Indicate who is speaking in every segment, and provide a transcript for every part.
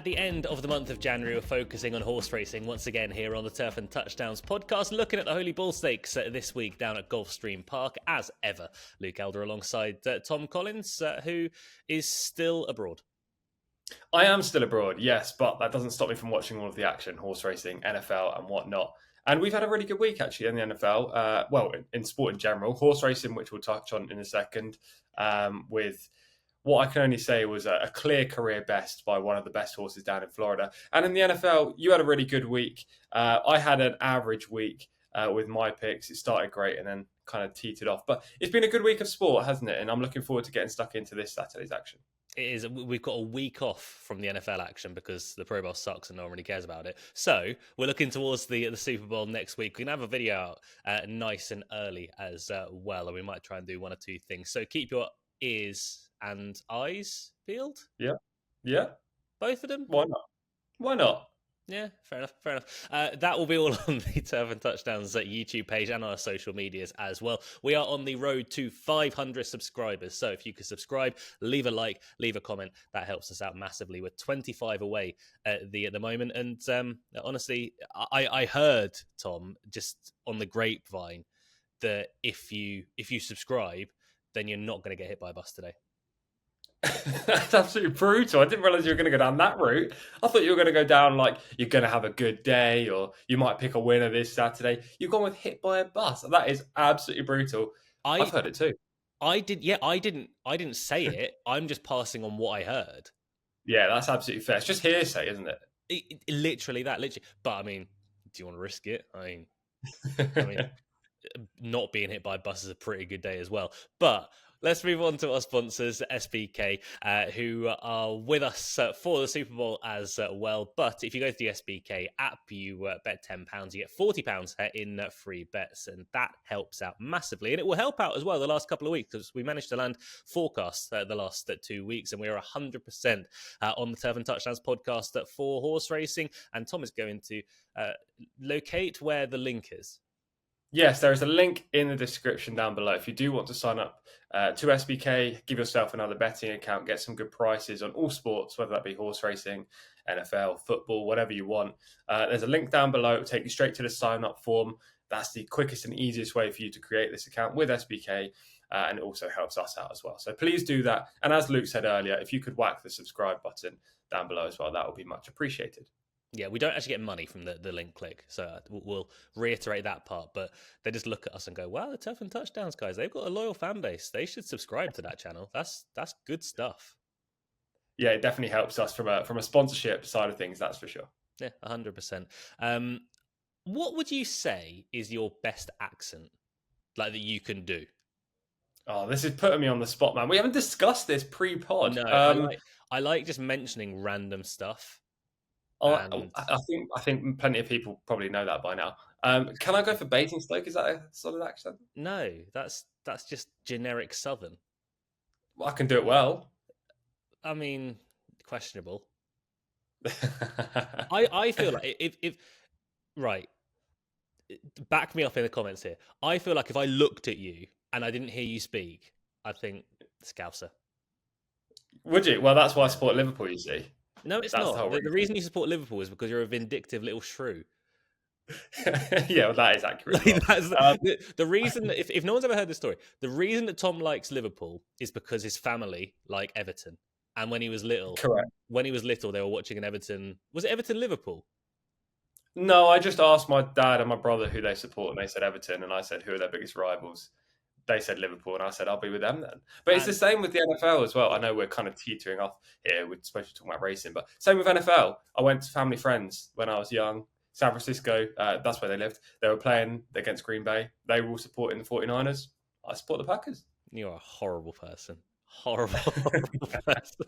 Speaker 1: At the end of the month of January, we're focusing on horse racing once again here on the Turf and Touchdowns podcast, looking at the Holy Bull Stakes this week down at Gulfstream Park. As ever, Luke Elder alongside Tom Collins, who is still abroad.
Speaker 2: I am still abroad, yes, but that doesn't stop me from watching all of the action, horse racing, NFL and whatnot. And we've had a really good week, actually, in the NFL. In sport in general. Horse racing, which we'll touch on in a second, with what I can only say was a clear career best by one of the best horses down in Florida. And in the NFL, you had a really good week. I had an average week with my picks. It started great and then kind of teetered off. But it's been a good week of sport, hasn't it? And I'm looking forward to getting stuck into this Saturday's action.
Speaker 1: It is. We've got a week off from the NFL action because the Pro Bowl sucks and no one really cares about it. So we're looking towards the Super Bowl next week. We can have a video out nice and early as well, and we might try and do one or two things. So keep your ears and eyes peeled.
Speaker 2: Yeah.
Speaker 1: Both of them?
Speaker 2: Why not?
Speaker 1: Yeah, fair enough. That will be all on the Turf and Touchdowns YouTube page and our social medias as well. We are on the road to 500 subscribers. So if you could subscribe, leave a like, leave a comment, that helps us out massively. We're 25 away at the moment. And honestly, I heard, Tom, just on the grapevine, that if you subscribe, then you're not going to get hit by a bus today.
Speaker 2: That's absolutely brutal. I didn't realize you were going to go down that route. I thought you were going to go down like you're going to have a good day or you might pick a winner this Saturday. You've gone with hit by a bus. That is absolutely brutal. I've heard it too. I
Speaker 1: didn't say it. I'm just passing on what I heard.
Speaker 2: Yeah, that's absolutely fair. It's just hearsay, isn't it?
Speaker 1: Literally. But I mean, do you want to risk it? I mean, not being hit by a bus is a pretty good day as well. But let's move on to our sponsors, SBK, who are with us for the Super Bowl as well. But if you go to the SBK app, you bet £10, you get £40 in free bets, and that helps out massively. And it will help out as well the last couple of weeks because we managed to land forecasts the last 2 weeks, and we are 100% on the Turf and Touchdowns podcast for horse racing. And Tom is going to locate where the link is.
Speaker 2: Yes, there is a link in the description down below. If you do want to sign up to SBK, give yourself another betting account, get some good prices on all sports, whether that be horse racing, NFL, football, whatever you want. There's a link down below. It will take you straight to the sign-up form. That's the quickest and easiest way for you to create this account with SBK, and it also helps us out as well. So please do that. And as Luke said earlier, if you could whack the subscribe button down below as well, that would be much appreciated.
Speaker 1: Yeah, we don't actually get money from the link click, so we'll reiterate that part. But they just look at us and go, wow, the Turf and Touchdowns guys, they've got a loyal fan base. They should subscribe to that channel. That's good stuff.
Speaker 2: Yeah, it definitely helps us from a sponsorship side of things, that's for sure.
Speaker 1: Yeah, 100%. What would you say is your best accent, like that you can do?
Speaker 2: Oh, this is putting me on the spot, man. We haven't discussed this pre-pod.
Speaker 1: No, I like just mentioning random stuff.
Speaker 2: I think plenty of people probably know that by now. Can I go for Basingstoke? Is that a solid accent?
Speaker 1: No, that's just generic Southern.
Speaker 2: Well, I can do it well.
Speaker 1: I mean, questionable. I feel like if right, back me up in the comments here. I feel like if I looked at you and I didn't hear you speak, I'd think Scouser.
Speaker 2: Would you? Well, that's why I support Liverpool, you see.
Speaker 1: No, it's not. The reason you support Liverpool is because you're a vindictive little shrew.
Speaker 2: Yeah, well, that is accurate.
Speaker 1: That's the reason that if no one's ever heard this story, the reason that Tom likes Liverpool is because his family like Everton. And when he was little,
Speaker 2: correct.
Speaker 1: When he was little, they were watching an Everton. Was it Everton Liverpool?
Speaker 2: No, I just asked my dad and my brother who they support, and they said Everton, and I said who are their biggest rivals. They said Liverpool, and I said I'll be with them then. But it's the same with the NFL as well. I know we're kind of teetering off here. We're supposed to be talking about racing, but same with NFL. I went to family friends when I was young. San Francisco, that's where they lived. They were playing against Green Bay. They were all supporting the 49ers. I support the Packers.
Speaker 1: You're a horrible person. Horrible person.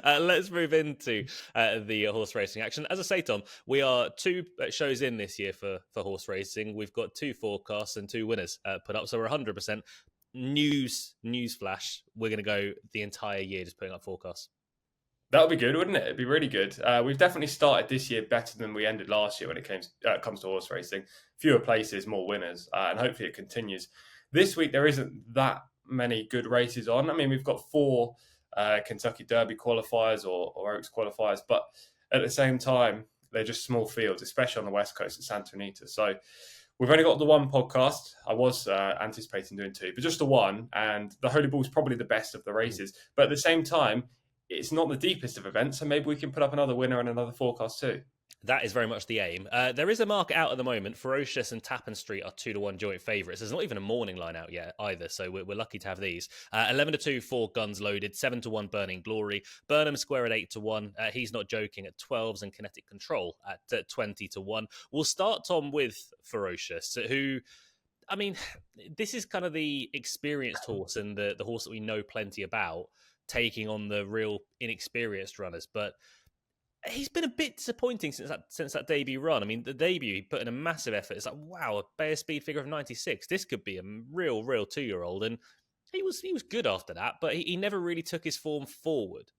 Speaker 1: Let's move into the horse racing action. As I say, Tom, we are 2 shows in this year for horse racing. We've got 2 forecasts and 2 winners put up, so we're 100%. News flash. We're going to go the entire year just putting up forecasts.
Speaker 2: That would be good, wouldn't it? It'd be really good. We've definitely started this year better than we ended last year when it comes to horse racing. Fewer places, more winners, and hopefully it continues. This week, there isn't that many good races on. I mean, we've got 4 Kentucky Derby qualifiers or Oaks qualifiers, but At the same time, they're just small fields, especially on the west coast at Santa Anita. So we've only got the one podcast. I was anticipating doing two, but just the one. And the Holy Bull is probably the best of the races. But at the same time, it's not the deepest of events. So maybe we can put up another winner and another forecast too.
Speaker 1: That is very much the aim. There is a market out at the moment. Ferocious and Tappan Street are 2-1 joint favourites. There's not even a morning line out yet either, so we're lucky to have these. 11-2 for Guns Loaded, 7-1 Burning Glory, Burnham Square at 8-1. He's Not Joking at 12s, and Kinetic Control at 20-1. We'll start, Tom, with Ferocious, who, I mean, this is kind of the experienced horse and the horse that we know plenty about, taking on the real inexperienced runners, but he's been a bit disappointing since that debut run. I mean, the debut, he put in a massive effort. It's like, wow, a Bayer speed figure of 96. This could be a real 2-year-old. And he was good after that, but he never really took his form forward.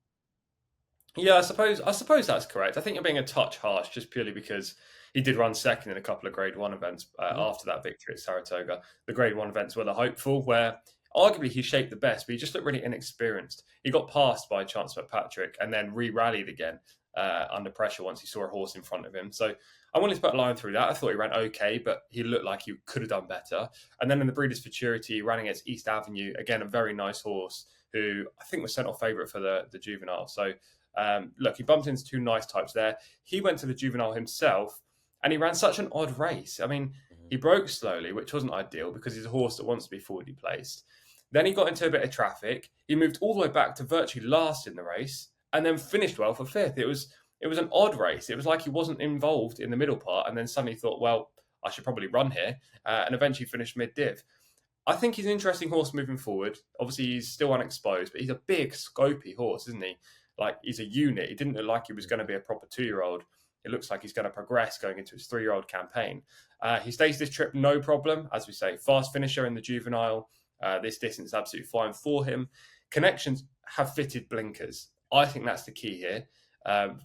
Speaker 2: Yeah, I suppose that's correct. I think you're being a touch harsh just purely because he did run second in a couple of Grade 1 events after that victory at Saratoga. The Grade 1 events were the hopeful, where arguably he shaped the best, but he just looked really inexperienced. He got passed by Chancellor Patrick and then re-rallied again under pressure once he saw a horse in front of him. So I wanted to put a line through that. I thought he ran okay, but he looked like he could have done better. And then in the Breeders' Futurity, he ran against East Avenue, again, a very nice horse who I think was sent off favourite for the juvenile. So look, he bumped into two nice types there. He went to the juvenile himself and he ran such an odd race. I mean, he broke slowly, which wasn't ideal because he's a horse that wants to be forwardly placed. Then he got into a bit of traffic. He moved all the way back to virtually last in the race and then finished well for fifth. It was an odd race. It was like he wasn't involved in the middle part and then suddenly thought, well, I should probably run here, and eventually finished mid-div. I think he's an interesting horse moving forward. Obviously, he's still unexposed, but he's a big, scopy horse, isn't he? Like, he's a unit. He didn't look like he was going to be a proper 2-year-old. It looks like he's going to progress going into his 3-year-old campaign. He stays this trip, no problem. As we say, fast finisher in the juvenile. This distance is absolutely fine for him. Connections have fitted blinkers. I think that's the key here.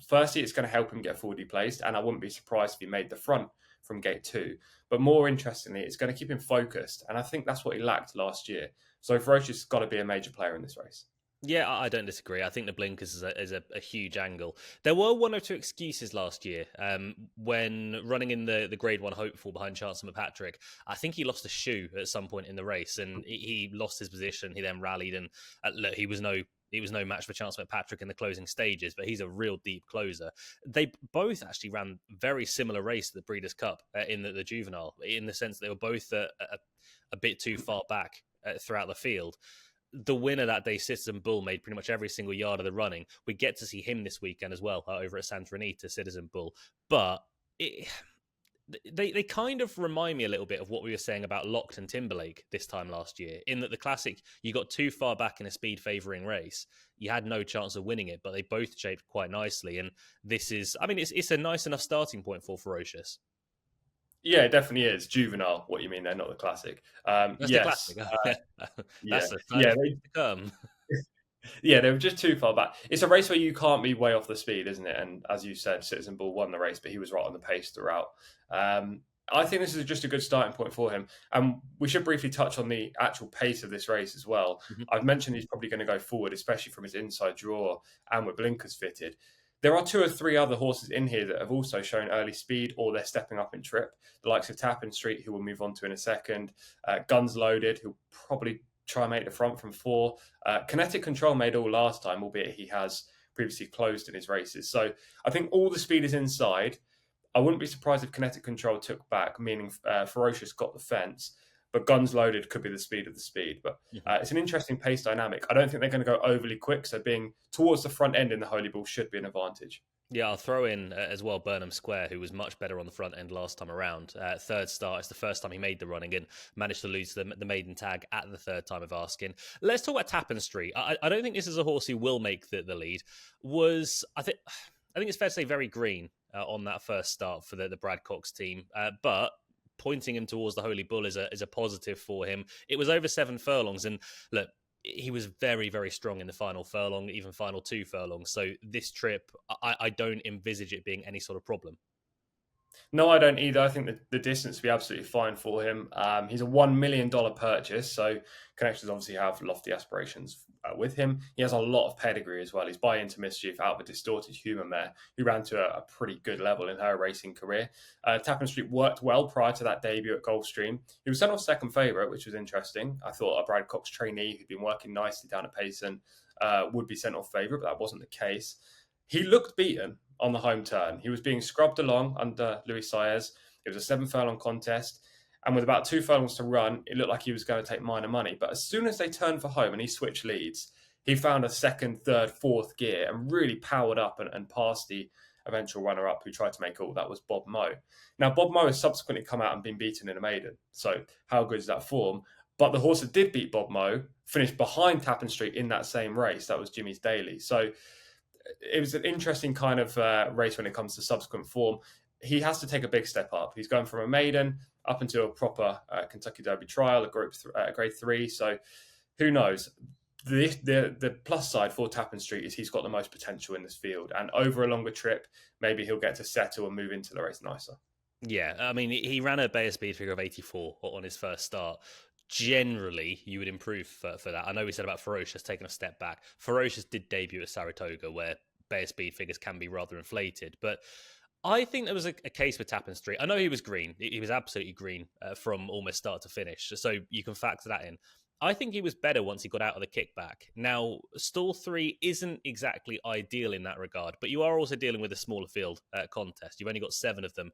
Speaker 2: Firstly, it's going to help him get forwardly placed, and I wouldn't be surprised if he made the front from gate 2. But more interestingly, it's going to keep him focused, and I think that's what he lacked last year. So Ferocious has got to be a major player in this race.
Speaker 1: Yeah, I don't disagree. I think the blinkers is a huge angle. There were one or two excuses last year when running in the Grade 1 hopeful behind Chancellor McPatrick. I think he lost a shoe at some point in the race and he lost his position. He then rallied and look, he was no match for Chancellor McPatrick in the closing stages, but he's a real deep closer. They both actually ran very similar race to the Breeders' Cup in the juvenile, in the sense that they were both a bit too far back throughout the field. The winner that day, Citizen Bull, made pretty much every single yard of the running. We get to see him this weekend as well over at Santa Anita, Citizen Bull. But they kind of remind me a little bit of what we were saying about Locked and Timberlake this time last year, in that the Classic, you got too far back in a speed favouring race. You had no chance of winning it, but they both shaped quite nicely. And this is, I mean, it's a nice enough starting point for Ferocious.
Speaker 2: Yeah, it definitely is. Juvenile, what you mean there, not the Classic.
Speaker 1: That's
Speaker 2: yes.
Speaker 1: the Classic. That's
Speaker 2: to come. Yeah, they were just too far back. It's a race where you can't be way off the speed, isn't it? And as you said, Citizen Bull won the race, but he was right on the pace throughout. I think this is just a good starting point for him. And we should briefly touch on the actual pace of this race as well. Mm-hmm. I've mentioned he's probably going to go forward, especially from his inside draw and with blinkers fitted. There are 2 or 3 other horses in here that have also shown early speed or they're stepping up in trip. The likes of Tappan Street, who we'll move on to in a second. Guns Loaded, who'll probably try and make the front from 4. Kinetic Control made all last time, albeit he has previously closed in his races. So I think all the speed is inside. I wouldn't be surprised if Kinetic Control took back, meaning Ferocious got the fence. But Guns Loaded could be the speed of the speed. But it's an interesting pace dynamic. I don't think they're going to go overly quick. So being towards the front end in the Holy Bull should be an advantage.
Speaker 1: Yeah, I'll throw in as well Burnham Square, who was much better on the front end last time around. Third start, it's the first time he made the running and managed to lose the maiden tag at the third time of asking. Let's talk about Tappan Street. I don't think this is a horse who will make the lead. I think it's fair to say very green on that first start for the Brad Cox team. But pointing him towards the Holy Bull is a positive for him. It was over 7 furlongs, and look, he was very, very strong in the final furlong, even final 2 furlongs. So this trip, I don't envisage it being any sort of problem.
Speaker 2: No, I don't either. I think the distance will be absolutely fine for him. He's a $1 million purchase, so Connections obviously have lofty aspirations with him. He has a lot of pedigree as well. He's by Into Mischief out of a distorted human mare who ran to a pretty good level in her racing career. Tappan Street worked well prior to that debut at Gulfstream. He was sent off second favourite, which was interesting. I thought a Brad Cox trainee who'd been working nicely down at Payson would be sent off favourite, but that wasn't the case. He looked beaten on the home turn. He was being scrubbed along under Luis Saez. It was a 7 furlong contest. And with about 2 furlongs to run, it looked like he was going to take minor money. But as soon as they turned for home and he switched leads, he found a second, third, fourth gear and really powered up and passed the eventual runner-up who tried to make all. That was Bob Moe. Now, Bob Moe has subsequently come out and been beaten in a maiden. So how good is that form? But the horse that did beat Bob Moe finished behind Tappan Street in that same race. That was Jimmy's Daily. So it was an interesting kind of race when it comes to subsequent form. He has to take a big step up. He's going from a maiden up into a proper Kentucky Derby trial, a grade 3. So who knows? The plus side for Tappan Street is he's got the most potential in this field. And over a longer trip, maybe he'll get to settle and move into the race nicer.
Speaker 1: Yeah, I mean, he ran a Bayer speed figure of 84 on his first start. Generally, you would improve for that. I know we said about Ferocious taking a step back. Ferocious did debut at Saratoga, where Bayer speed figures can be rather inflated. But I think there was a case with Tappan Street. I know he was green. He was absolutely green from almost start to finish. So you can factor that in. I think he was better once he got out of the kickback. Now, stall 3 isn't exactly ideal in that regard, but you are also dealing with a smaller field contest. You've only got 7 of them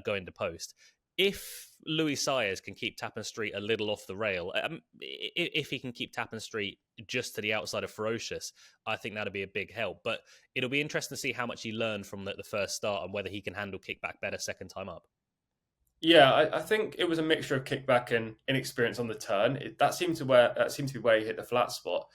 Speaker 1: going to post. If Luis Saez can keep Tappan Street a little off the rail, if he can keep Tappan Street just to the outside of Ferocious, I think that'd be a big help. But it'll be interesting to see how much he learned from the first start and whether he can handle kickback better second time up.
Speaker 2: Yeah, I think it was a mixture of kickback and inexperience on the turn. That seemed to be where he hit the flat spot.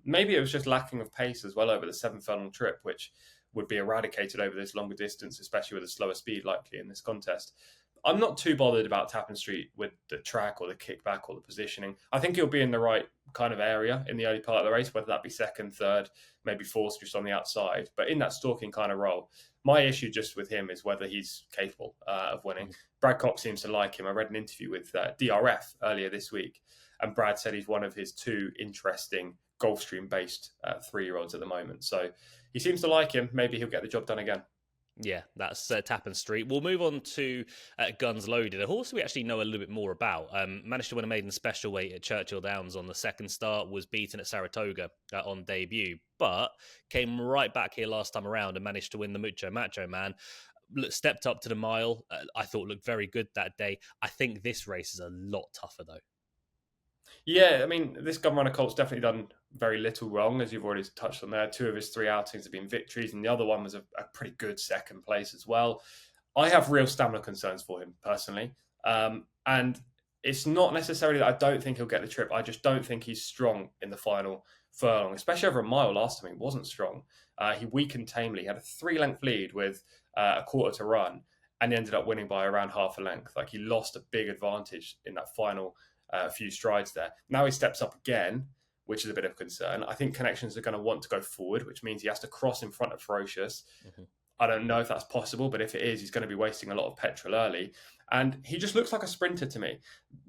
Speaker 2: Maybe it was just lacking of pace as well over the 7 furlong trip, which would be eradicated over this longer distance, especially with a slower speed likely in this contest. I'm not too bothered about Tappan Street with the track or the kickback or the positioning. I think he'll be in the right kind of area in the early part of the race, whether that be second, third, maybe fourth, just on the outside. But in that stalking kind of role, my issue just with him is whether he's capable of winning. Brad Cox seems to like him. I read an interview with DRF earlier this week, and Brad said he's one of his 2 interesting Gulfstream-based 3-year-olds at the moment. So he seems to like him. Maybe he'll get the job done again.
Speaker 1: Yeah, that's Tappan Street. We'll move on to Guns Loaded, a horse we actually know a little bit more about. Managed to win a maiden special weight at Churchill Downs on the second start, was beaten at Saratoga on debut, but came right back here last time around and managed to win the Mucho Macho Man. Stepped up to the mile. I thought looked very good that day. I think this race is a lot tougher, though.
Speaker 2: Yeah, I mean, this Gun Runner Colt's definitely done very little wrong, as you've already touched on there. 2 of his 3 outings have been victories, and the other one was a pretty good second place as well. I have real stamina concerns for him, personally. And it's not necessarily that I don't think he'll get the trip. I just don't think he's strong in the final furlong, especially over a mile last time. He wasn't strong. He weakened tamely. He had a 3-length lead with a quarter to run, and he ended up winning by around half a length. Like, he lost a big advantage in that final few strides there. Now he steps up again, which is a bit of concern. I think Connections are going to want to go forward, which means he has to cross in front of Ferocious. Mm-hmm. I don't know if that's possible, but if it is, he's going to be wasting a lot of petrol early. And he just looks like a sprinter to me.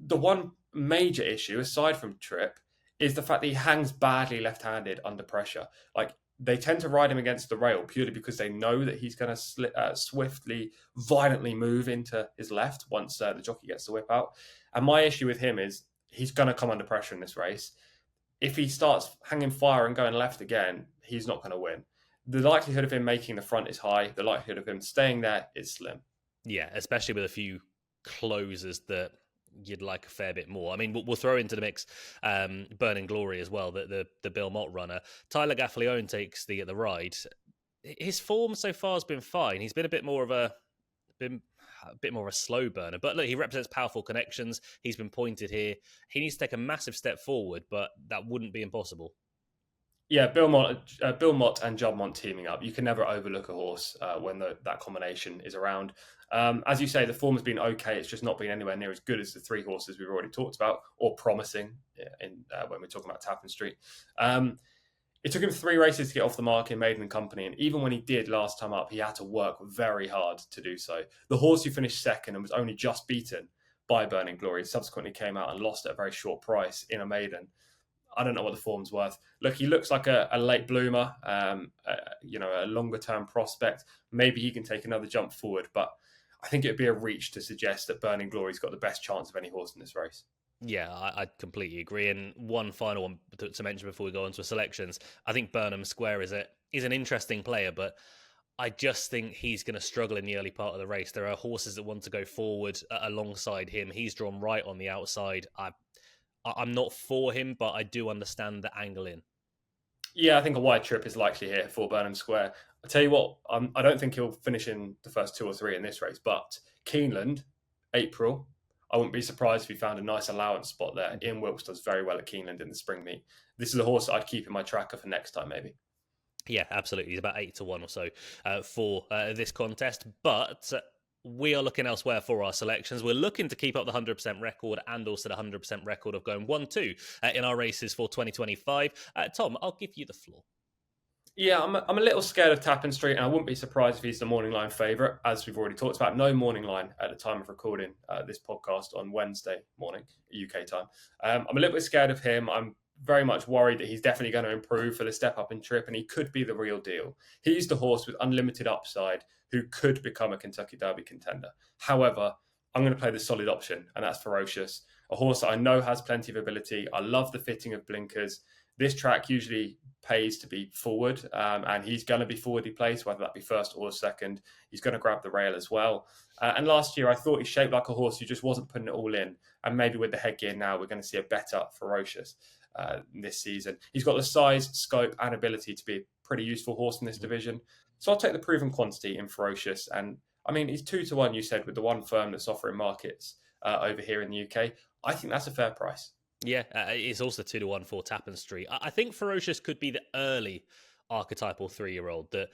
Speaker 2: The one major issue, aside from trip, is the fact that he hangs badly left-handed under pressure. Like, they tend to ride him against the rail purely because they know that he's going to swiftly, violently move into his left once the jockey gets the whip out. And my issue with him is he's going to come under pressure in this race. If he starts hanging fire and going left again, he's not going to win. The likelihood of him making the front is high. The likelihood of him staying there is slim.
Speaker 1: Yeah, especially with a few closers that you'd like a fair bit more. I mean, we'll throw into the mix Burning Glory as well, the Bill Mott runner. Tyler Gaffalione takes the ride. His form so far has been fine. He's been a bit more of a slow burner, but look, he represents powerful connections. He's been pointed here. He needs to take a massive step forward, but that wouldn't be impossible.
Speaker 2: Yeah, Bill Mott and John Mont teaming up. You can never overlook a horse when that combination is around. As you say, the form has been okay. It's just not been anywhere near as good as the 3 horses we've already talked about, or promising when we're talking about Tappan Street. It took him 3 races to get off the mark in Maiden and Company, and even when he did last time up, he had to work very hard to do so. The horse who finished second and was only just beaten by Burning Glory subsequently came out and lost at a very short price in a maiden. I don't know what the form's worth. Look, he looks like a late bloomer, a longer term prospect. Maybe he can take another jump forward, but I think it'd be a reach to suggest that Burning Glory's got the best chance of any horse in this race.
Speaker 1: Yeah, I completely agree. And one final one to mention before we go on to selections, I think Burnham Square is an interesting player, but I just think he's going to struggle in the early part of the race. There are horses that want to go forward alongside him. He's drawn right on the outside. I'm not for him, but I do understand the angle in.
Speaker 2: Yeah, I think a wide trip is likely here for Burnham Square. I tell you what, I don't think he'll finish in the first 2 or 3 in this race, but Keeneland, April, I wouldn't be surprised if he found a nice allowance spot there. Ian Wilkes does very well at Keeneland in the spring meet. This is a horse that I'd keep in my tracker for next time, maybe.
Speaker 1: Yeah, absolutely. He's about 8-1 or so for this contest, but we are looking elsewhere for our selections. We're looking to keep up the 100% record and also the 100% record of going 1-2 in our races for 2025. Tom, I'll give you the floor.
Speaker 2: Yeah, I'm a little scared of Tappan Street, and I wouldn't be surprised if he's the morning line favourite. As we've already talked about, no morning line at the time of recording this podcast on Wednesday morning, UK time. I'm a little bit scared of him. I'm very much worried that he's definitely going to improve for the step up in trip, and he could be the real deal. He's the horse with unlimited upside who could become a Kentucky Derby contender. However, I'm going to play the solid option, and that's Ferocious, a horse that I know has plenty of ability. I love the fitting of blinkers. This track usually pays to be forward, and he's going to be forwardly placed, whether that be first or second. He's going to grab the rail as well. And last year, I thought he shaped like a horse who just wasn't putting it all in. And maybe with the headgear now, we're going to see a better Ferocious this season. He's got the size, scope, and ability to be a pretty useful horse in this division. So I'll take the proven quantity in Ferocious. And I mean, he's 2-1, you said, with the one firm that's offering markets over here in the UK. I think that's a fair price.
Speaker 1: Yeah, it's also 2-1 for Tappan Street. I think Ferocious could be the early archetypal 3-year-old that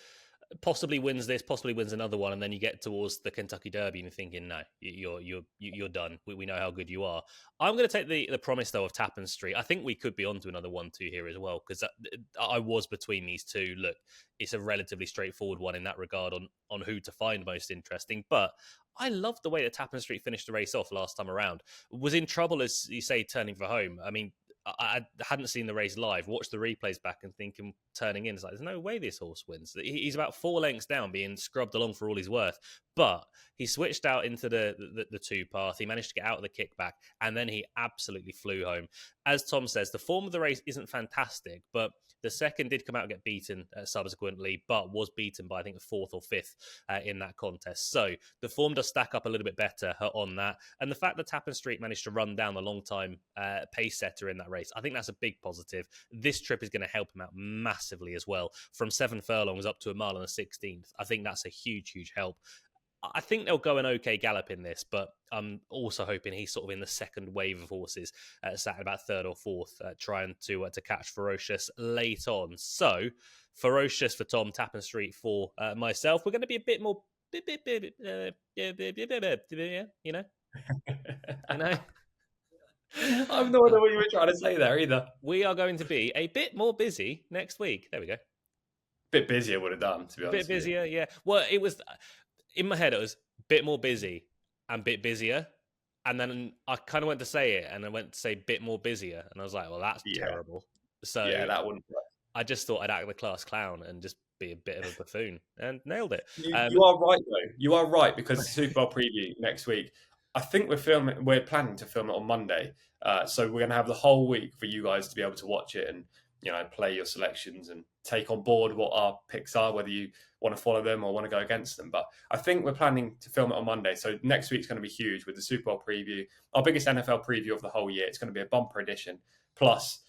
Speaker 1: possibly wins this, possibly wins another one, and then you get towards the Kentucky Derby and you're thinking, no, you're done. We know how good you are. I'm going to take the promise though of Tappan Street. I think we could be onto another 1-2 here as well, because I was between these two. Look, it's a relatively straightforward one in that regard on who to find most interesting, but I love the way that Tappan Street finished the race off last time around. Was in trouble, as you say, turning for home. I mean, I hadn't seen the race live, watched the replays back and thinking, turning in, it's like, there's no way this horse wins. He's about 4 lengths down, being scrubbed along for all he's worth. But he switched out into the 2-path. He managed to get out of the kickback, and then he absolutely flew home. As Tom says, the form of the race isn't fantastic, but the second did come out and get beaten subsequently, but was beaten by, I think, the 4th or 5th in that contest. So the form does stack up a little bit better on that. And the fact that Tappan Street managed to run down the long-time pace setter in that race, I think that's a big positive. This trip is going to help him out massively as well. From 7 furlongs up to a mile and a 16th. I think that's a huge, huge help. I think they'll go an okay gallop in this, but I'm also hoping he's sort of in the second wave of horses, sat about 3rd or 4th, trying to catch Ferocious late on. So, Ferocious for Tom, Tappan Street for myself. We're going to be a bit more, you know?
Speaker 2: I have no idea what you were trying to say there either.
Speaker 1: We are going to be a bit more busy next week. There we go.
Speaker 2: Bit busier would have done, to be honest.
Speaker 1: Bit busier, yeah. Well, it was... In my head, it was a bit more busy and bit busier. And then I kind of went to say it and I went to say bit more busier. And I was like, well, that's terrible. So
Speaker 2: yeah, that wouldn't work.
Speaker 1: I just thought I'd act the class clown and just be a bit of a buffoon and nailed it.
Speaker 2: You are right, though. You are right, because the Super Bowl preview next week, I think we're planning to film it on Monday. So we're going to have the whole week for you guys to be able to watch it and, play your selections and take on board what our picks are, whether you want to follow them or want to go against them. But I think we're planning to film it on Monday. So next week's going to be huge with the Super Bowl preview, our biggest NFL preview of the whole year. It's going to be a bumper edition, plus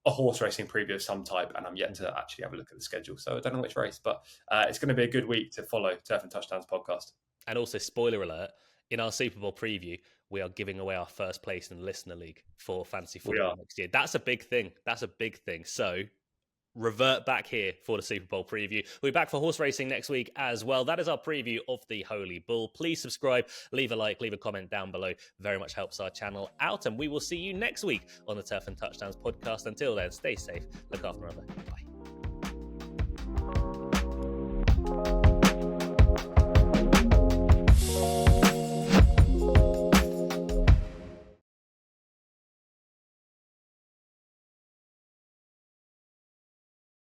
Speaker 2: a horse racing preview of some type. And I'm yet to actually have a look at the schedule. So I don't know which race, but it's going to be a good week to follow Turf and Touchdowns podcast.
Speaker 1: And also, spoiler alert, in our Super Bowl preview, we are giving away our first place in the Listener League for Fantasy Football next year. That's a big thing. So revert back here for the Super Bowl preview. We'll be back for horse racing next week as well. That is our preview of the Holy Bull. Please subscribe, leave a like, leave a comment down below. Very much helps our channel out. And we will see you next week on the Turf and Touchdowns podcast. Until then, stay safe, look after one another. Bye.